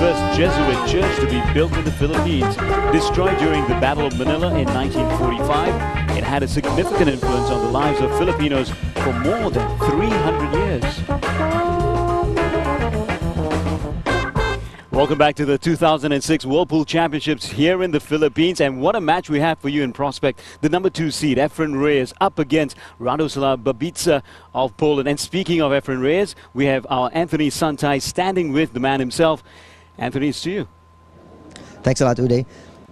first Jesuit church to be built in the Philippines. Destroyed during the Battle of Manila in 1945, it had a significant influence on the lives of Filipinos for more than 300 years. Welcome back to the 2006 World Pool Championships here in the Philippines, and what a match we have for you in prospect. The number 2 seed, Efren Reyes, up against Radoslaw Babica of Poland. And speaking of Efren Reyes, we have our Anthony Santai standing with the man himself. Anthony, it's to you. Thanks a lot, Uday.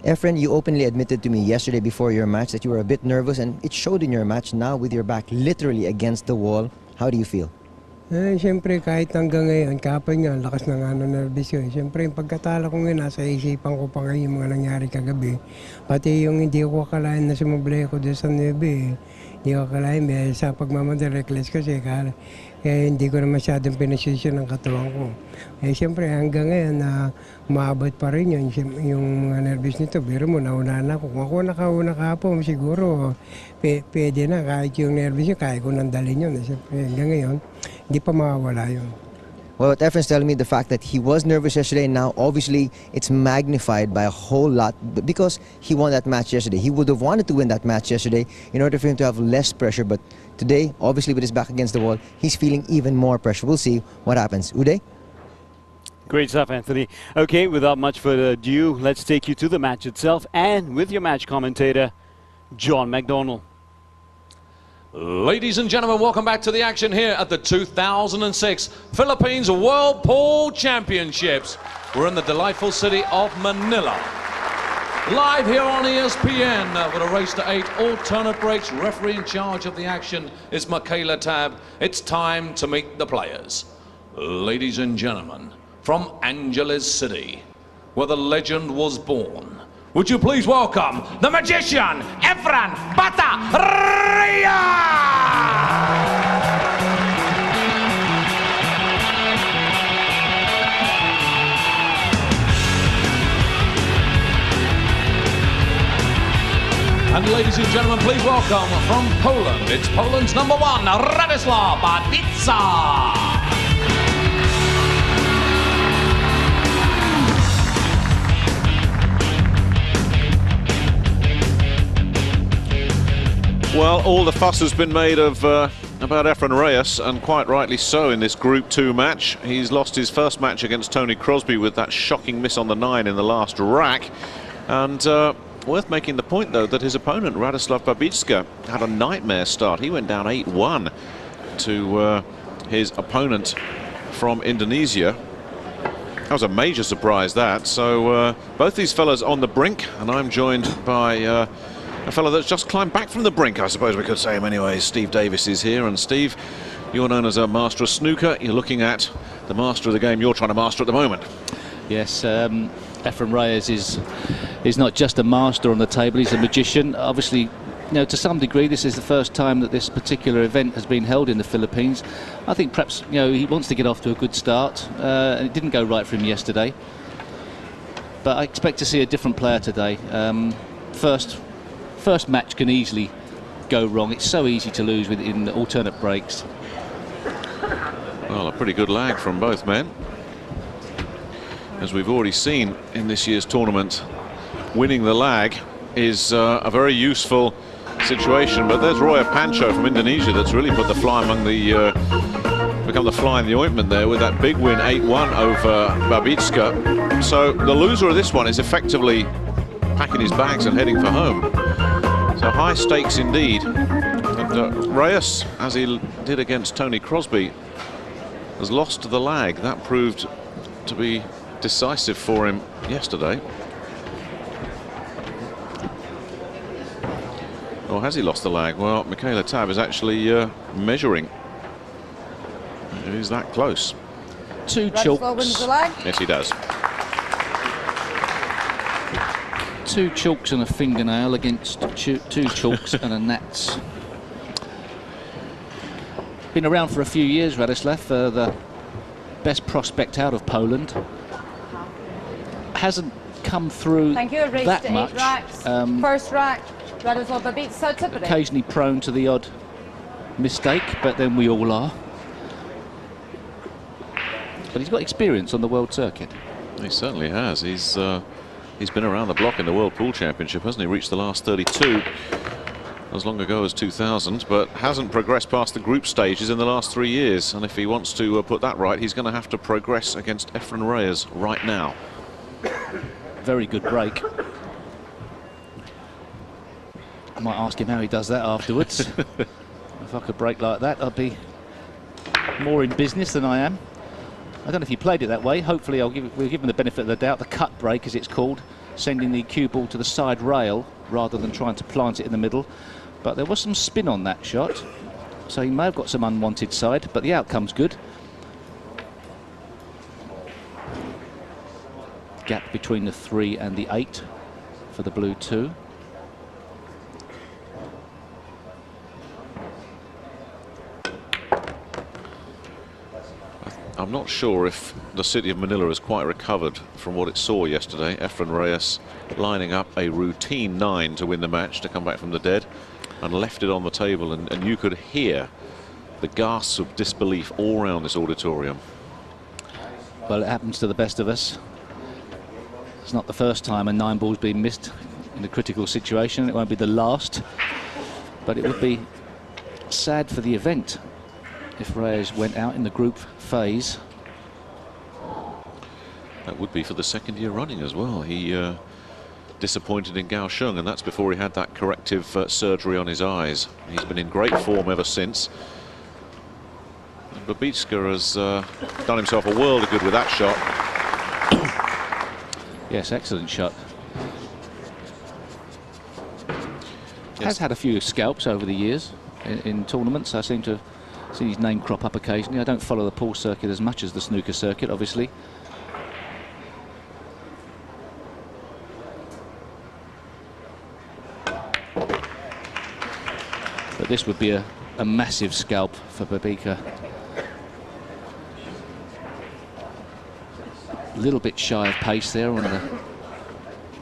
Efren, you openly admitted to me yesterday before your match that you were a bit nervous, and it showed in your match now with your back literally against the wall. How do you feel? Siyempre kahit hanggang ngayon, kapag nga, lakas na nga nervous yun. Siyempre yung pagkatalo ko ngayon, nasa isipan ko pa ngayon yung mga nangyari kagabi. Pati yung hindi ko akalain na sumublay ako doon sa nebe. Hindi ko akalain, sa pagmamadali, reckless kasi kaya hindi ko na masyadong pinasisyon ng katawan ko. Siyempre hanggang ngayon na maabot pa rin yun, yung mga nervous nito. Pero mo, nauna na ako. Kung ako nakauna kahapon, siguro pwede na. Kahit yung nervous yun, kaya ko nandalin yun. Siyempre hanggang ngayon, hindi pa mawawala yun. Well, what Efren's telling me, the fact that he was nervous yesterday, now obviously it's magnified by a whole lot because he won that match yesterday. He would have wanted to win that match yesterday in order for him to have less pressure, but today, obviously with his back against the wall, he's feeling even more pressure. We'll see what happens. Uday? Great stuff, Anthony. Okay, without much further ado, let's take you to the match itself and with your match commentator, John McDonnell. Ladies and gentlemen, welcome back to the action here at the 2006 Philippines World Pool Championships. We're in the delightful city of Manila. Live here on ESPN with a race to 8 alternate breaks. Referee in charge of the action is Michaela Tab. It's time to meet the players. Ladies and gentlemen, from Angeles City, where the legend was born, would you please welcome the magician, Efren Reyes! And ladies and gentlemen, please welcome from Poland, it's Poland's number 1, Radoslaw Babica. Well, all the fuss has been made of about Efren Reyes, and quite rightly so in this Group 2 match. He's lost his first match against Tony Crosby with that shocking miss on the 9 in the last rack. And worth making the point, though, that his opponent, Radoslaw Babica, had a nightmare start. He went down 8-1 to his opponent from Indonesia. That was a major surprise, that. So both these fellas on the brink, and I'm joined by a fellow that's just climbed back from the brink, I suppose we could say him anyway. Steve Davis is here, and Steve, you're known as a master of snooker. You're looking at the master of the game you're trying to master at the moment. Yes, Efren Reyes is not just a master on the table, he's a magician. Obviously, you know, to some degree this is the first time that this particular event has been held in the Philippines. I think perhaps, you know, he wants to get off to a good start, and it didn't go right for him yesterday. But I expect to see a different player today. First match can easily go wrong. It's so easy to lose in alternate breaks. Well, a pretty good lag from both men. As we've already seen in this year's tournament, winning the lag is a very useful situation. But there's Roya Pancho from Indonesia that's really put the fly among the become the fly in the ointment there with that big win 8-1 over Babica. So the loser of this one is effectively packing his bags and heading for home. So high stakes indeed. And Reyes, as he did against Tony Crosby, has lost the lag. That proved to be decisive for him yesterday. Or has he lost the lag? Well, Michaela Tab is actually measuring. He's that close. 2 chalks. Yes, he does. 2 chalks and a fingernail against 2 chalks and a gnats. Been around for a few years, Radoslaw, the best prospect out of Poland. Hasn't come through that much. First rack, Radoslaw Babica, so typically. Occasionally prone to the odd mistake, but then we all are. But he's got experience on the world circuit. He certainly has. He's been around the block in the World Pool Championship, hasn't he? Reached the last 32 as long ago as 2000, but hasn't progressed past the group stages in the last 3 years. And if he wants to put that right, he's going to have to progress against Efren Reyes right now. Very good break. I might ask him how he does that afterwards. If I could break like that, I'd be more in business than I am. I don't know if he played it that way. Hopefully we'll give him the benefit of the doubt. The cut break, as it's called, sending the cue ball to the side rail rather than trying to plant it in the middle. But there was some spin on that shot, so he may have got some unwanted side, but the outcome's good. Gap between the 3 and the 8 for the blue 2. I'm not sure if the city of Manila has quite recovered from what it saw yesterday. Efren Reyes lining up a routine 9 to win the match, to come back from the dead, and left it on the table, and you could hear the gasps of disbelief all around this auditorium. Well, it happens to the best of us. It's not the first time a 9 ball's been missed in a critical situation. It won't be the last, but it would be sad for the event if Reyes went out in the group phase. That would be for the 2nd year running as well. He disappointed in Kaohsiung, and that's before he had that corrective surgery on his eyes. He's been in great form ever since. And Babica has done himself a world of good with that shot. Yes, excellent shot. Yes. Has had a few scalps over the years in tournaments. I seem to see his name crop up occasionally. I don't follow the pool circuit as much as the snooker circuit, obviously. But this would be a massive scalp for Babica. A little bit shy of pace there on the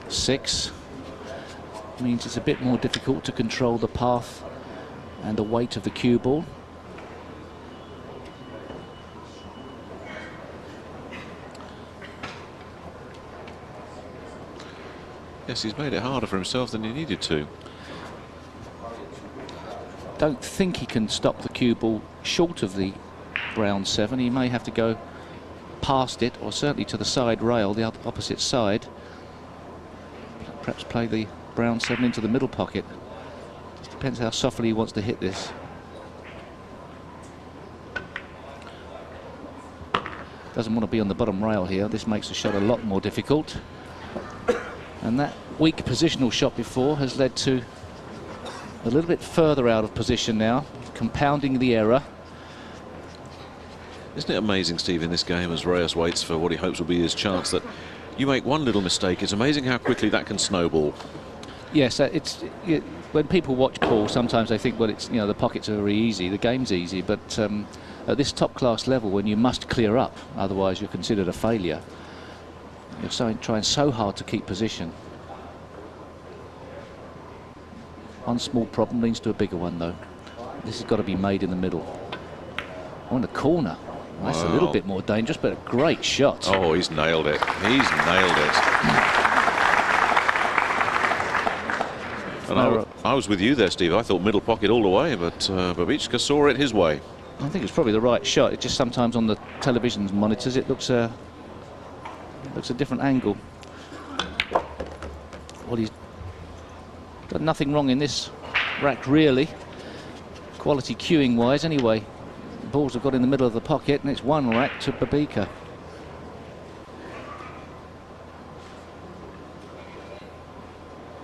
6. Means it's a bit more difficult to control the path and the weight of the cue ball. Yes, he's made it harder for himself than he needed to. Don't think he can stop the cue ball short of the brown 7. He may have to go past it, or certainly to the side rail, the opposite side. Perhaps play the brown 7 into the middle pocket. Just depends how softly he wants to hit this. Doesn't want to be on the bottom rail here. This makes the shot a lot more difficult. And that weak positional shot before has led to a little bit further out of position now, compounding the error. Isn't it amazing, Steve, in this game, as Reyes waits for what he hopes will be his chance, that you make one little mistake, it's amazing how quickly that can snowball. Yes, when people watch pool, sometimes they think, well, it's, the pockets are very easy, the game's easy, but at this top-class level, when you must clear up, otherwise you're considered a failure. You're trying so hard to keep position. One small problem leads to a bigger one, though. This has got to be made in the middle. On the corner. That's a little bit more dangerous, but a great shot. Oh, he's nailed it. He's nailed it. And I was with you there, Steve. I thought middle pocket all the way, but Babica saw it his way. I think it's probably the right shot. It just sometimes on the television monitors it looks a different angle. Well, he's done nothing wrong in this rack, really. Quality cueing wise, anyway. Balls have got in the middle of the pocket, and it's one rack to Babica.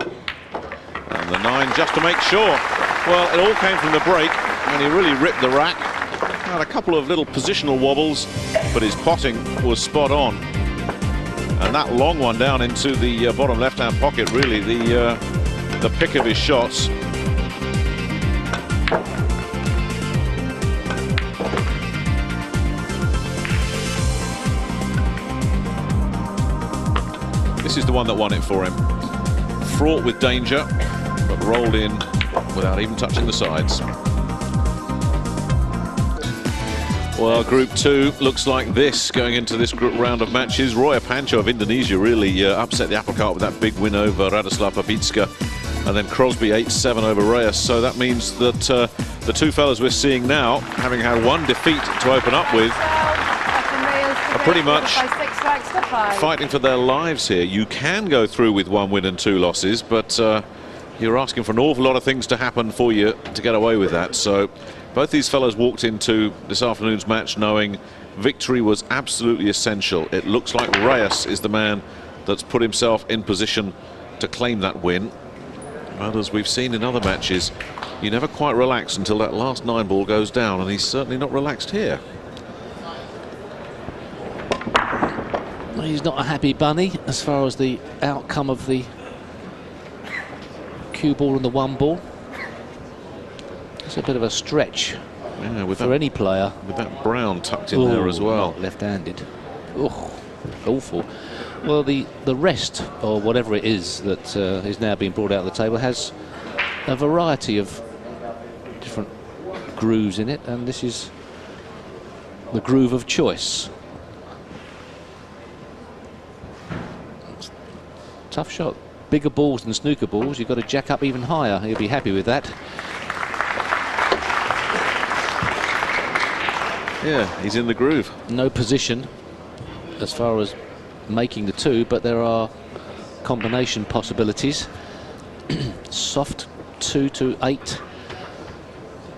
And the 9 just to make sure. Well, it all came from the break, and he really ripped the rack. Had a couple of little positional wobbles, but his potting was spot on. And that long one down into the bottom left-hand pocket, really the pick of his shots. This is the one that won it for him. Fraught with danger, but rolled in without even touching the sides. Well, Group 2 looks like this going into this group round of matches. Roya Pancho of Indonesia really upset the apple cart with that big win over Radoslaw Babica. And then Crosby 8-7 over Reyes. So that means that the two fellas we're seeing now, having had one defeat to open up with, are pretty much fighting for their lives here. You can go through with 1 win and 2 losses, but you're asking for an awful lot of things to happen for you to get away with that. So both these fellows walked into this afternoon's match knowing victory was absolutely essential. It looks like Reyes is the man that's put himself in position to claim that win. But as we've seen in other matches, you never quite relax until that last 9 ball goes down, and he's certainly not relaxed here. Well, he's not a happy bunny as far as the outcome of the cue ball and the 1 ball. It's a bit of a stretch for any player. With that brown tucked in there as well. Left-handed. Oh, awful. Well, the rest, or whatever it is that is now being brought out of the table, has a variety of different grooves in it, and this is the groove of choice. Tough shot. Bigger balls than snooker balls. You've got to jack up even higher. He'll be happy with that. Yeah, he's in the groove. No position as far as making the 2, but there are combination possibilities. Soft 2 to 8.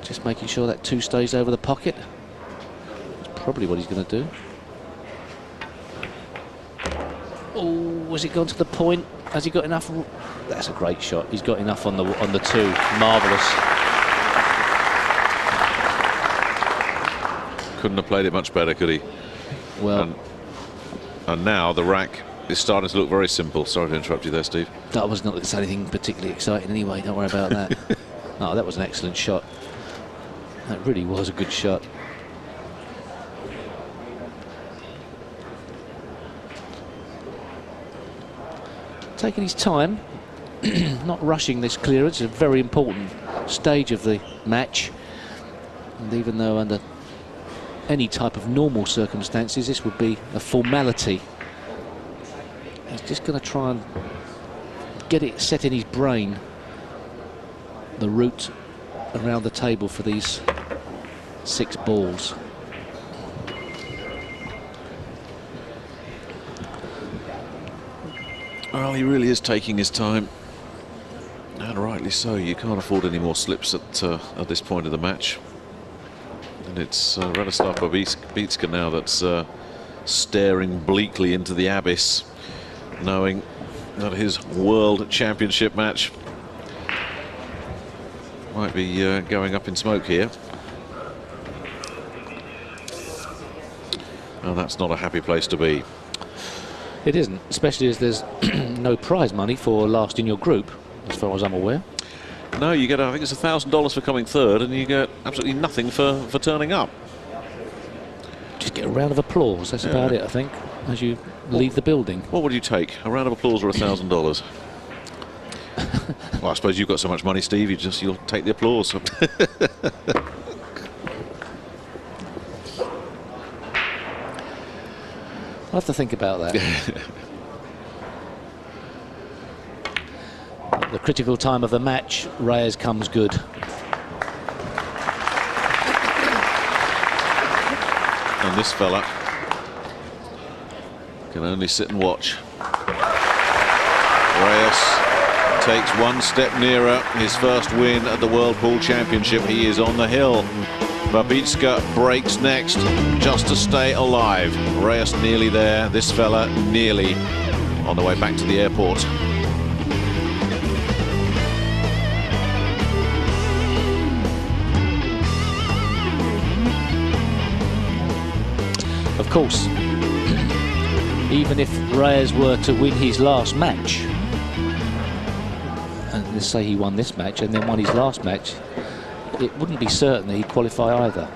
Just making sure that 2 stays over the pocket. That's probably what he's going to do. Oh, has it gone to the point? Has he got enough? That's a great shot. He's got enough on the 2. Marvellous. Couldn't have played it much better, could he? Well, and now the rack is starting to look very simple. Sorry to interrupt you there, Steve. That was not anything particularly exciting anyway. Don't worry about that. No, that was an excellent shot. That really was a good shot. Taking his time, not rushing this clearance. It's a very important stage of the match. And even though under any type of normal circumstances this would be a formality, he's just going to try and get it set in his brain, the route around the table for these 6 balls. Well, he really is taking his time, and rightly so. You can't afford any more slips at this point of the match. And it's Radoslaw Babica now that's staring bleakly into the abyss, knowing that his World Championship match might be going up in smoke here. Oh, that's not a happy place to be. It isn't, especially as there's no prize money for last in your group, as far as I'm aware. No, you get, I think it's $1,000 for coming 3rd, and you get absolutely nothing for turning up. Just get a round of applause, that's about it, I think, as you leave the building. What would you take, a round of applause or $1,000? Well, I suppose you've got so much money, Steve, you'll take the applause. I'll have to think about that. The critical time of the match, Reyes comes good. And this fella can only sit and watch. Reyes takes 1 step nearer his first win at the World Pool Championship. He is on the hill. Babica breaks next just to stay alive. Reyes nearly there. This fella nearly on the way back to the airport. Of course, even if Reyes were to win his last match, and let's say he won this match and then won his last match, it wouldn't be certain that he'd qualify either,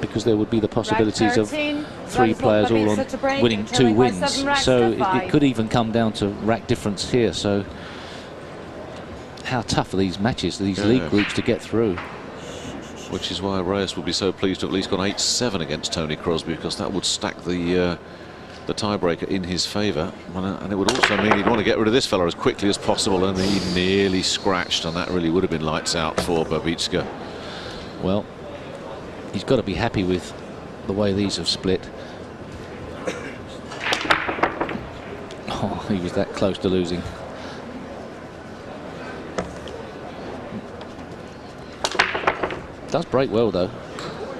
because there would be the possibilities of 3 players all on winning 2 wins. So it could even come down to rack difference here. So how tough are these matches, these league groups to get through? Which is why Reyes will be so pleased to have at least gone 8-7 against Tony Crosby, because that would stack the tiebreaker in his favour, and it would also mean he'd want to get rid of this fella as quickly as possible, and he nearly scratched, and that really would have been lights out for Babica. Well, he's got to be happy with the way these have split. Oh, he was that close to losing. Does break well though.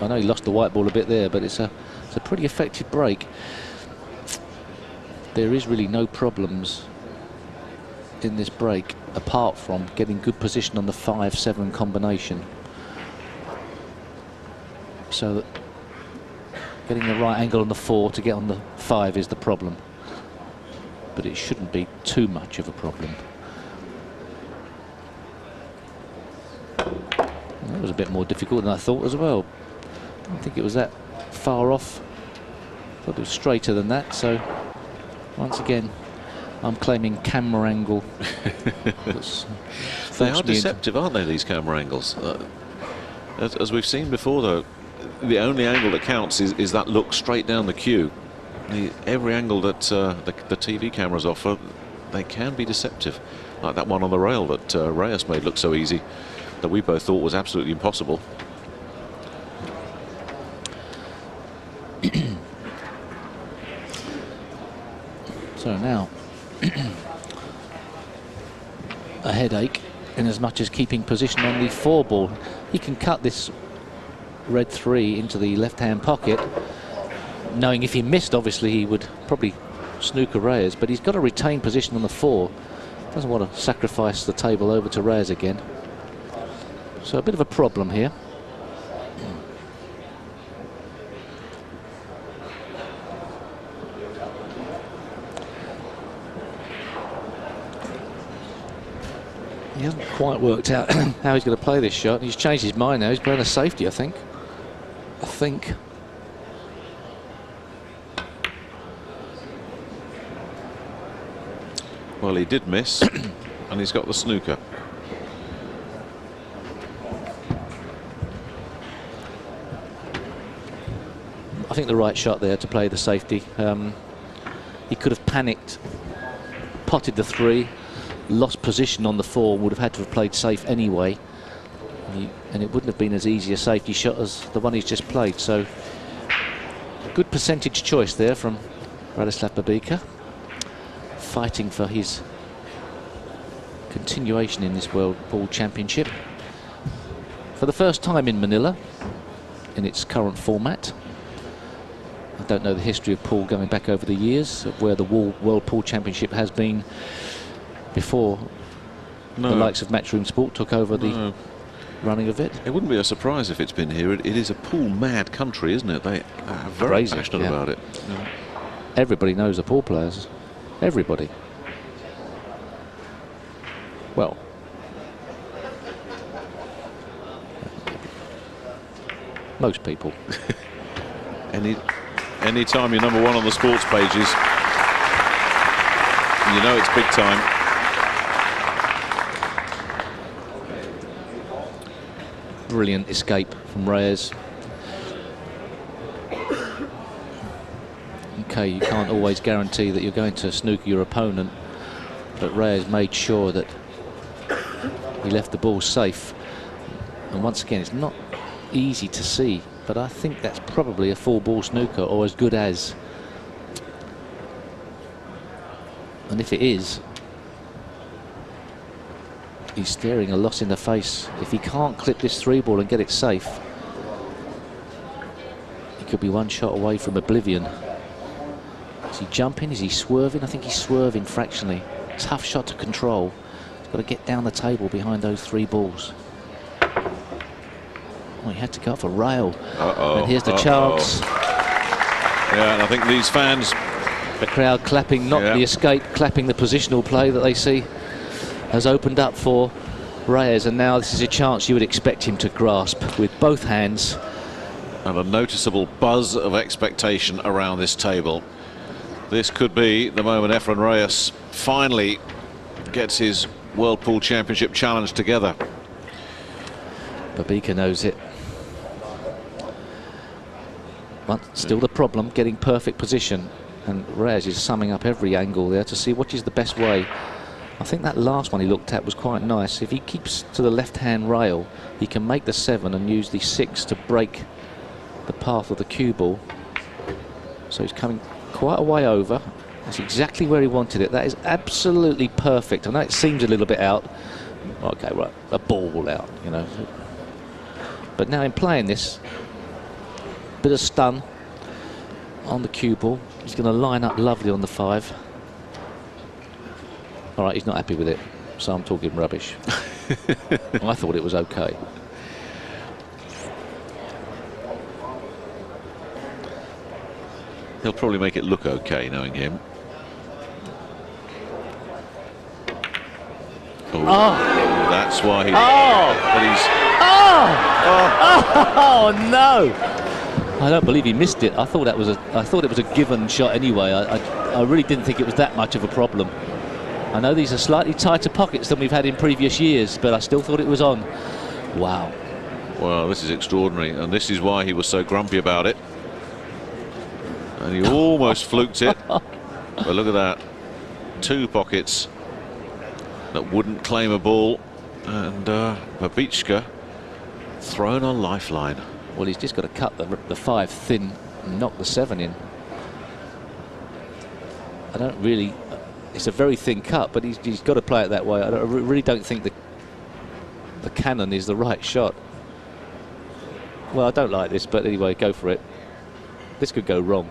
I know he lost the white ball a bit there, but it's a pretty effective break. There is really no problems in this break apart from getting good position on the 5-7 combination. So that getting the right angle on the 4 to get on the 5 is the problem. But it shouldn't be too much of a problem. That was a bit more difficult than I thought as well. I don't think it was that far off. I thought it was straighter than that. So once again, I'm claiming camera angle. They are deceptive, aren't they, these camera angles? As we've seen before, though, the only angle that counts is that look straight down the cue. Every angle that the TV cameras offer, they can be deceptive. Like that one on the rail that Reyes made look so easy, that we both thought was absolutely impossible. So now a headache in as much as keeping position on the 4 ball. He can cut this red 3 into the left-hand pocket, knowing if he missed, obviously he would probably snooker Reyes, but he's got to retain position on the 4. Doesn't want to sacrifice the table over to Reyes again. So a bit of a problem here. He hasn't quite worked out how he's going to play this shot. He's changed his mind now. He's playing a safety, I think. Well, he did miss, and he's got the snooker. I think the right shot there to play the safety. He could have panicked, potted the 3, lost position on the 4, would have had to have played safe anyway, and it wouldn't have been as easy a safety shot as the one he's just played. So good percentage choice there from Radoslaw Babica, fighting for his continuation in this World Pool Championship for the first time in Manila in its current format. I don't know the history of pool going back over the years, of where the World Pool Championship has been before the likes of Matchroom Sport took over the running of it. It wouldn't be a surprise if it's been here. It is a pool-mad country, isn't it? They are very passionate about it. Yeah. Everybody knows the pool players. Everybody. Well, most people. Anytime you're #1 on the sports pages, you know it's big time. Brilliant escape from Reyes. Okay, you can't always guarantee that you're going to snooker your opponent, but Reyes made sure that he left the ball safe. And once again, it's not easy to see, but I think that's probably a 4-ball snooker, or as good as. And if it is, he's staring a loss in the face. If he can't clip this 3-ball and get it safe, he could be one shot away from oblivion. Is he jumping? Is he swerving? I think he's swerving fractionally. Tough shot to control. He's got to get down the table behind those 3 balls. Oh, he had to go for rail. And here's the chance. Yeah, and I think these fans, the crowd clapping, not the escape, clapping the positional play that they see has opened up for Reyes, and now this is a chance you would expect him to grasp with both hands. and a noticeable buzz of expectation around this table. This could be the moment Efren Reyes finally gets his World Pool Championship challenge together. Babica knows it. But still the problem, getting perfect position. And Reyes is summing up every angle there to see what is the best way. I think that last one he looked at was quite nice. If he keeps to the left-hand rail, he can make the 7 and use the 6 to break the path of the cue ball. So he's coming quite a way over. That's exactly where he wanted it. That is absolutely perfect. I know it seems a little bit out. Okay, right, a ball out, you know. But now in playing this, bit of stun on the cue ball. He's going to line up lovely on the 5. All right, he's not happy with it, so I'm talking rubbish. I thought it was okay. He'll probably make it look okay, knowing him. Oh, that's why he. But he's. Oh no! I don't believe he missed it. I thought it was a given shot anyway. I really didn't think it was that much of a problem. I know these are slightly tighter pockets than we've had in previous years, but I still thought it was on. Wow. Well, this is extraordinary, and this is why he was so grumpy about it. And he almost fluked it. But look at that. 2 pockets that wouldn't claim a ball, and Babica thrown on lifeline. Well, he's just got to cut the 5 thin and knock the 7 in. I don't really. It's a very thin cut, but he's got to play it that way. I really don't think the cannon is the right shot. Well, I don't like this, but anyway, go for it. This could go wrong.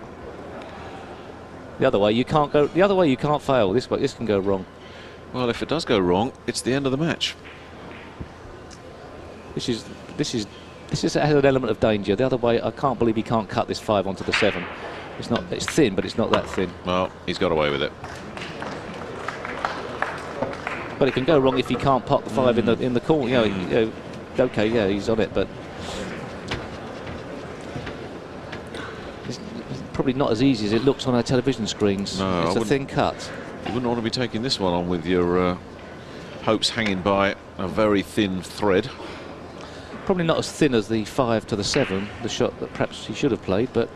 The other way you can't go. The other way you can't fail. This can go wrong. Well, if it does go wrong, it's the end of the match. This has an element of danger. The other way, I can't believe he can't cut this 5 onto the 7. It's not. It's thin, but it's not that thin. Well, he's got away with it. But it can go wrong if he can't pot the 5 in the corner. You know, okay, yeah, he's on it, but it's probably not as easy as it looks on our television screens. No, it's a thin cut. You wouldn't want to be taking this one on with your hopes hanging by a very thin thread. Probably not as thin as the 5 to the 7, the shot that perhaps he should have played, but.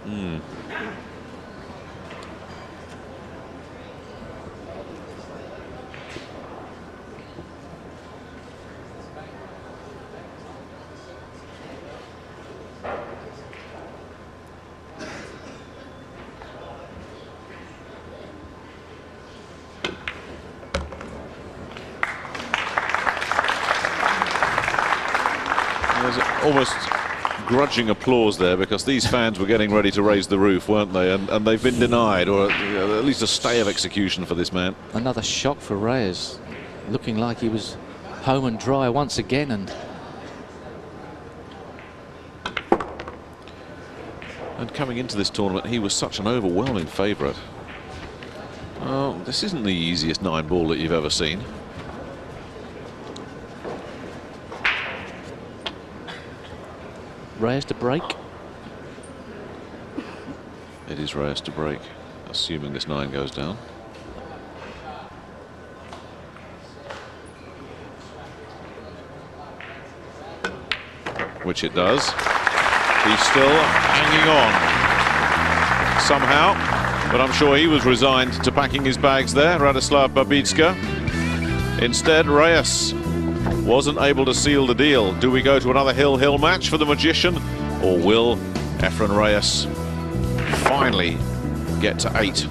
Almost grudging applause there, because these fans were getting ready to raise the roof, weren't they? And they've been denied, or at least a stay of execution for this man. Another shock for Reyes, looking like he was home and dry once again. And coming into this tournament, he was such an overwhelming favourite. Oh, this isn't the easiest 9 ball that you've ever seen. Reyes to break. It is Reyes to break, assuming this 9 goes down. Which it does. He's still hanging on somehow, but I'm sure he was resigned to packing his bags there, Radoslaw Babica. Instead, Reyes wasn't able to seal the deal. Do we go to another hill-hill match for the magician, or will Efren Reyes finally get to 8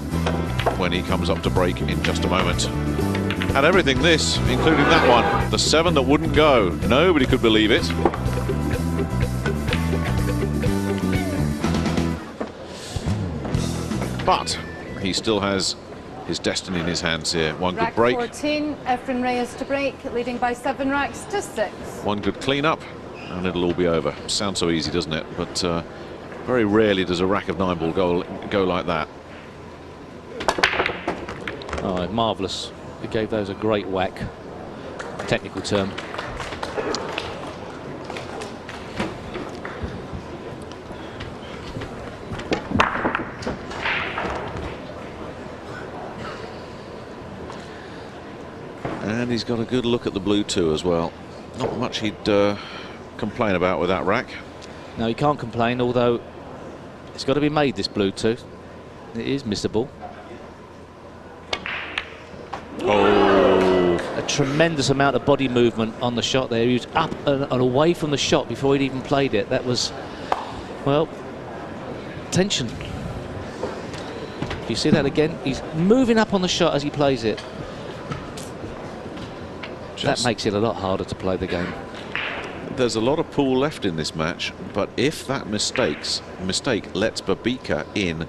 when he comes up to break in just a moment? And everything this, including that one, the 7 that wouldn't go. Nobody could believe it. But he still has his destiny in his hands here. One good break. 14, Efren Reyes to break, leading by 7 racks to 6. One good clean-up, and it'll all be over. Sounds so easy, doesn't it? But very rarely does a rack of 9 ball go like that. Oh, marvellous. He gave those a great whack. Technical term. And he's got a good look at the blue too as well. Not much he'd complain about with that rack. No, he can't complain, although It's got to be made, this blue 2. It is missable. Oh. A tremendous amount of body movement on the shot there. He was up and away from the shot before he'd even played it. That was, well, tension. You see that again? He's moving up on the shot as he plays it. That makes it a lot harder to play the game. There's a lot of pool left in this match, but if that mistake lets Babica in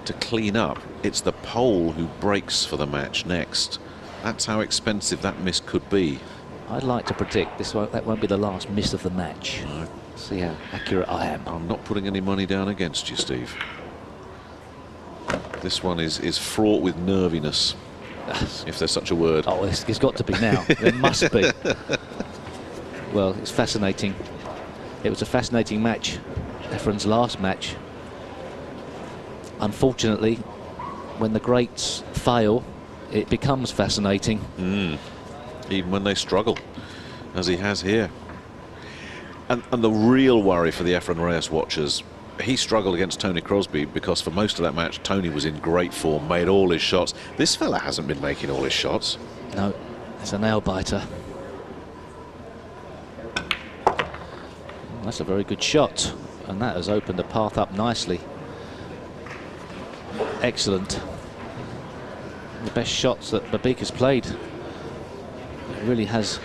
to clean up, it's the pole who breaks for the match next. That's how expensive that miss could be. I'd like to predict that won't be the last miss of the match. No. See how accurate I am. I'm not putting any money down against you, Steve. This one is fraught with nerviness, if there's such a word. Oh, it's got to be now. There must be. Well, it's fascinating. It was a fascinating match. Efren's last match. Unfortunately, when the greats fail, it becomes fascinating. Even when they struggle, as he has here. And the real worry for the Efren Reyes watchers, he struggled against Tony Crosby because for most of that match, Tony was in great form, made all his shots. This fella hasn't been making all his shots. No, it's a nail biter. That's a very good shot, and that has opened the path up nicely. Excellent. The best shots that Babica's played. It really has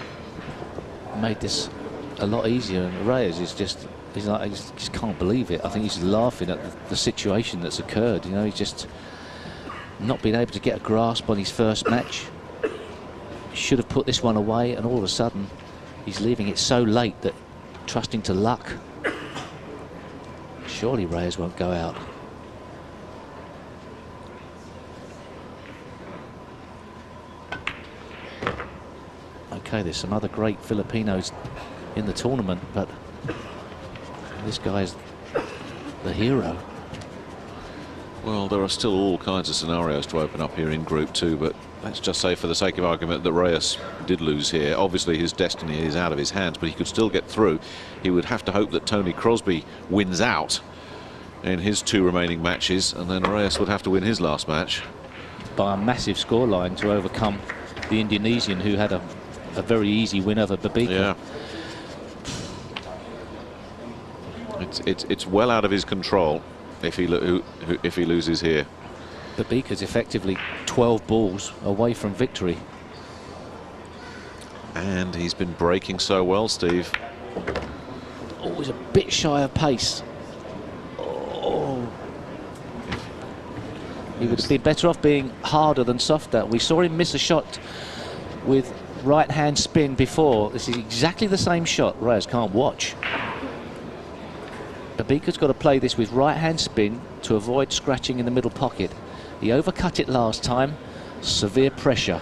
made this a lot easier, and Reyes is just, he just can't believe it. I think he's laughing at the situation that's occurred. You know, he's just not been able to get a grasp on his first match. Should have put this one away, and all of a sudden he's leaving it so late that trusting to luck. Surely Reyes won't go out. Okay, there's some other great Filipinos in the tournament, but this guy's the hero. Well, there are still all kinds of scenarios to open up here in Group 2, but let's just say for the sake of argument that Reyes did lose here. Obviously his destiny is out of his hands, but he could still get through. He would have to hope that Tony Crosby wins out in his 2 remaining matches, and then Reyes would have to win his last match. By a massive scoreline to overcome the Indonesian, who had a very easy win over Babica. Yeah. It's well out of his control if he loses here. Babica's effectively 12 balls away from victory. And he's been breaking so well, Steve. Always a bit shy of pace. Oh. He would have been better off being harder than softer. We saw him miss a shot with right-hand spin before. This is exactly the same shot. Reyes can't watch. Babica's got to play this with right-hand spin to avoid scratching in the middle pocket. He overcut it last time. Severe pressure.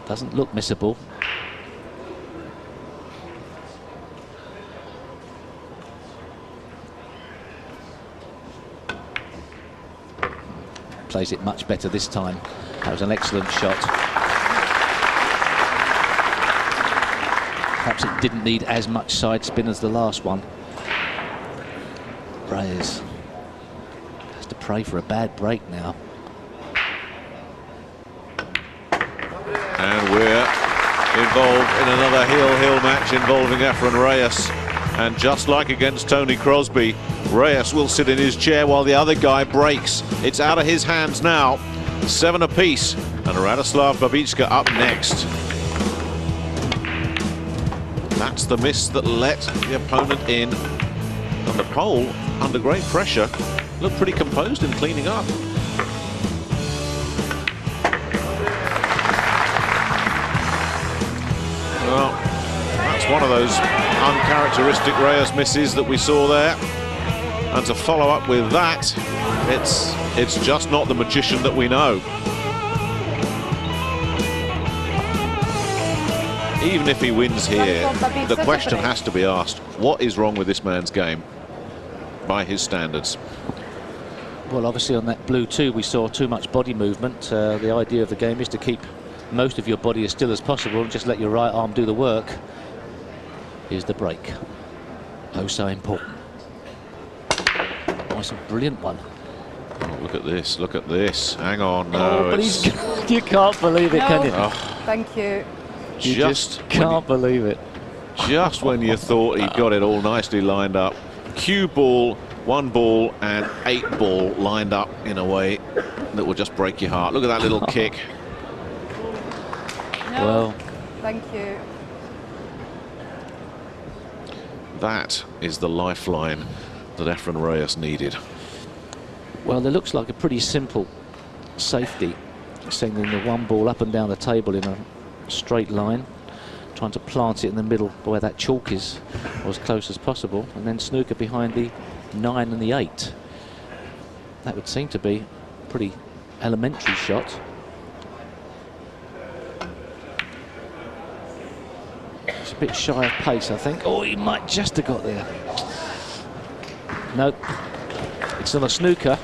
Doesn't look missable. Plays it much better this time. That was an excellent shot. Perhaps it didn't need as much side spin as the last one. Reyes has to pray for a bad break now. And we're involved in another heel-heel match involving Efren Reyes. And just like against Tony Crosby, Reyes will sit in his chair while the other guy breaks. It's out of his hands now. 7 apiece, and Radoslaw Babica up next. That's the miss that let the opponent in. And the pole, under great pressure, looked pretty composed in cleaning up. Well, that's one of those uncharacteristic Reyes misses that we saw there. And to follow up with that, it's just not the magician that we know. Even if he wins here, the question has to be asked, what is wrong with this man's game by his standards? Well, obviously on that blue 2 we saw too much body movement. The idea of the game is to keep most of your body as still as possible and just let your right arm do the work. Here's the break. Oh, so important. it's a brilliant one. Oh, look at this, look at this. Hang on, Oh, no, but it's you can't believe it, can you? No. Thank you. You just can't believe it. just when you thought he'd got it all nicely lined up. Cue ball, 1 ball and 8 ball lined up in a way that will just break your heart. Look at that little kick. No. Well, Thank you. That is the lifeline that Efren Reyes needed. well, it looks like a pretty simple safety, sending the 1 ball up and down the table in a straight line, trying to plant it in the middle where that chalk is, or as close as possible, and then snooker behind the 9 and the 8. That would seem to be a pretty elementary shot. It's a bit shy of pace, I think. Oh, he might just have got there. No, it's not a snooker.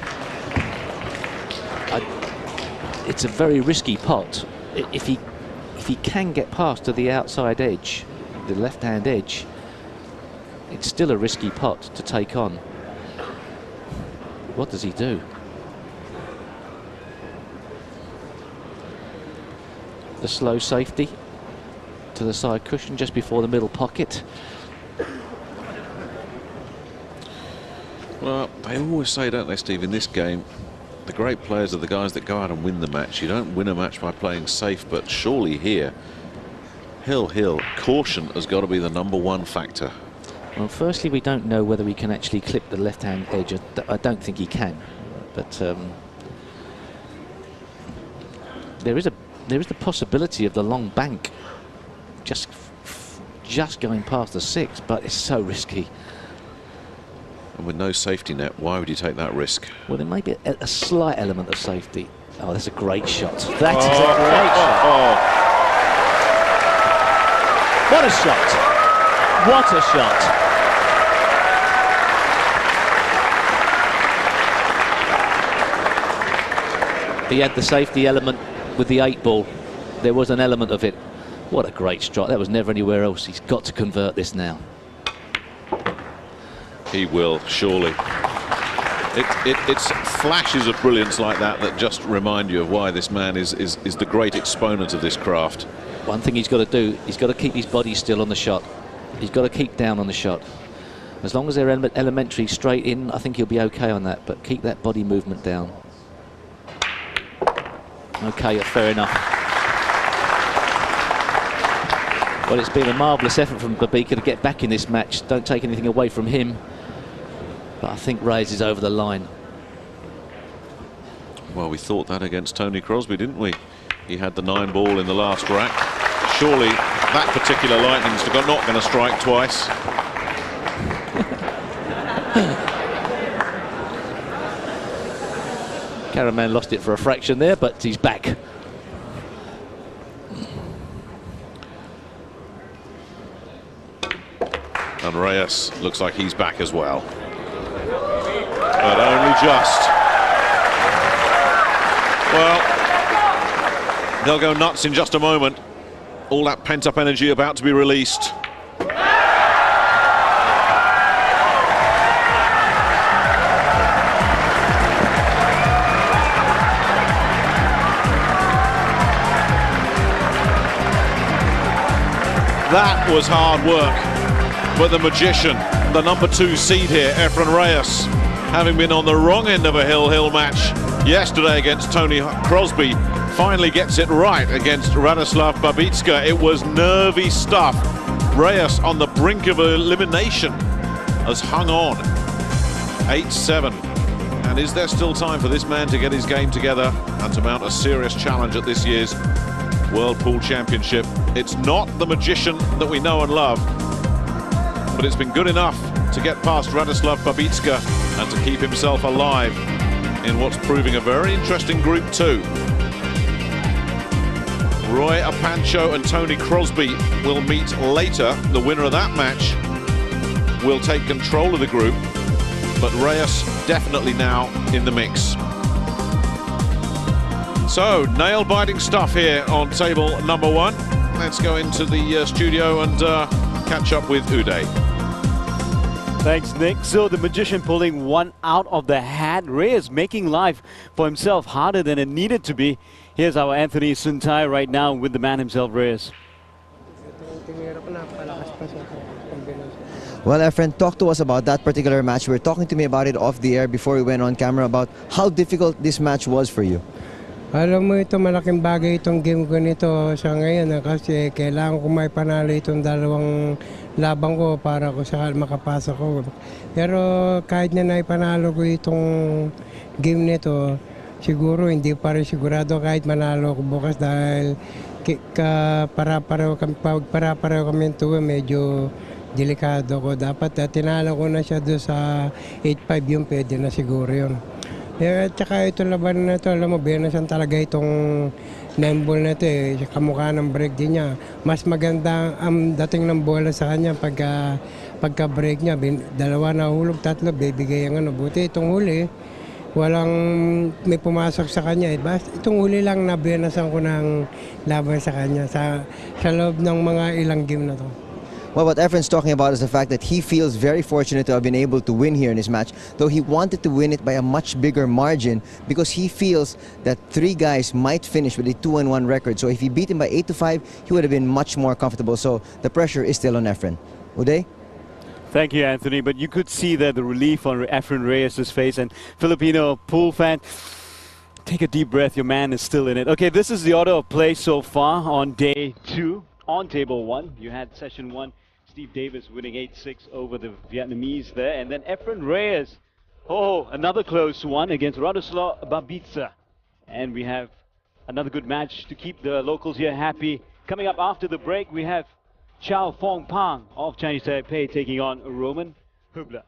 It's a very risky pot. If he can get past to the outside edge, the left-hand edge, it's still a risky pot to take on. What does he do? The slow safety to the side cushion just before the middle pocket. Well, they always say, don't they, Steve, in this game, the great players are the guys that go out and win the match. You don't win a match by playing safe, but surely here, Hill, caution has got to be the #1 factor. Well, firstly, we don't know whether he can actually clip the left-hand edge. I don't think he can, but there is the possibility of the long bank just going past the 6, but it's so risky. And with no safety net, why would you take that risk? Well, there may be a slight element of safety. Oh, that's a great shot. That is a great shot. What a shot! What a shot! He had the safety element with the 8 ball. There was an element of it. What a great strike. That was never anywhere else. He's got to convert this now. He will, surely. It's flashes of brilliance like that that just remind you of why this man is the great exponent of this craft. One thing he's got to do, he's got to keep his body still on the shot. He's got to keep down on the shot. As long as they're elementary straight in, I think he'll be okay on that, but keep that body movement down. Okay, fair enough. Well, it's been a marvellous effort from Babica to get back in this match. Don't take anything away from him. But I think Reyes is over the line. Well, we thought that against Tony Crosby, didn't we? He had the 9 ball in the last rack. Surely that particular lightning's not going to strike twice. Caraman lost it for a fraction there, but he's back. And Reyes looks like he's back as well. But only just. Well, they'll go nuts in just a moment. All that pent-up energy about to be released. That was hard work. But the magician, the #2 seed here, Efren Reyes, having been on the wrong end of a Hill match yesterday against Tony Crosby, finally gets it right against Radoslaw Babica. It was nervy stuff. Reyes on the brink of elimination has hung on. 8-7. And is there still time for this man to get his game together and to mount a serious challenge at this year's World Pool Championship? It's not the magician that we know and love, but it's been good enough to get past Radoslaw Babica and to keep himself alive in what's proving a very interesting Group 2. Roy Apancho and Tony Crosby will meet later. The winner of that match will take control of the group, but Reyes definitely now in the mix. So, nail-biting stuff here on table #1. Let's go into the studio and catch up with Uday. Thanks, Nick. So the magician pulling one out of the hat. Reyes making life for himself harder than it needed to be. Here's our Anthony Suntai right now with the man himself, Reyes. Well, Efren, talk to us about that particular match. You were talking to me about it off the air before we went on camera about how difficult this match was for you. Alam mo ito, malaking bagay itong game ko nito sa ngayon kasi kailangan ko may panalo itong dalawang labang ko para ko sa makapasok ko. Pero kahit na naipanalo ko itong game nito, siguro hindi pa rin sigurado kahit manalo ko bukas dahil para-pareho kami ito, medyo delikado ko. Dapat tinalo ko na siya doon sa 8-5 yung pwede na siguro yun. At saka ito laban na ito, alam mo, benasan talaga itong 9-ball na ito eh. Kamukha ng break din niya. Mas maganda ang dating ng bola sa kanya pagka-break niya. Dalawa na hulog, tatlo, bibigay ang ano. Buti itong huli, walang may pumasok sa kanya. Itong huli lang na benasan ko ng laban sa kanya sa loob ng mga ilang game na to. Well, what Efren's talking about is the fact that he feels very fortunate to have been able to win here in this match, though he wanted to win it by a much bigger margin because he feels that 3 guys might finish with a 2-1 record. So if he beat him by 8-5, he would have been much more comfortable. So the pressure is still on Efren. Uday? Thank you, Anthony. But you could see that the relief on Efren Reyes' face, and Filipino pool fan, take a deep breath, your man is still in it. Okay, this is the order of play so far on day 2. On table 1, you had session 1, Steve Davis winning 8-6 over the Vietnamese there. And then Efren Reyes, another close one against Radoslaw Babica. And we have another good match to keep the locals here happy. Coming up after the break, we have Chow Fong Pang of Chinese Taipei taking on Roman Hubler.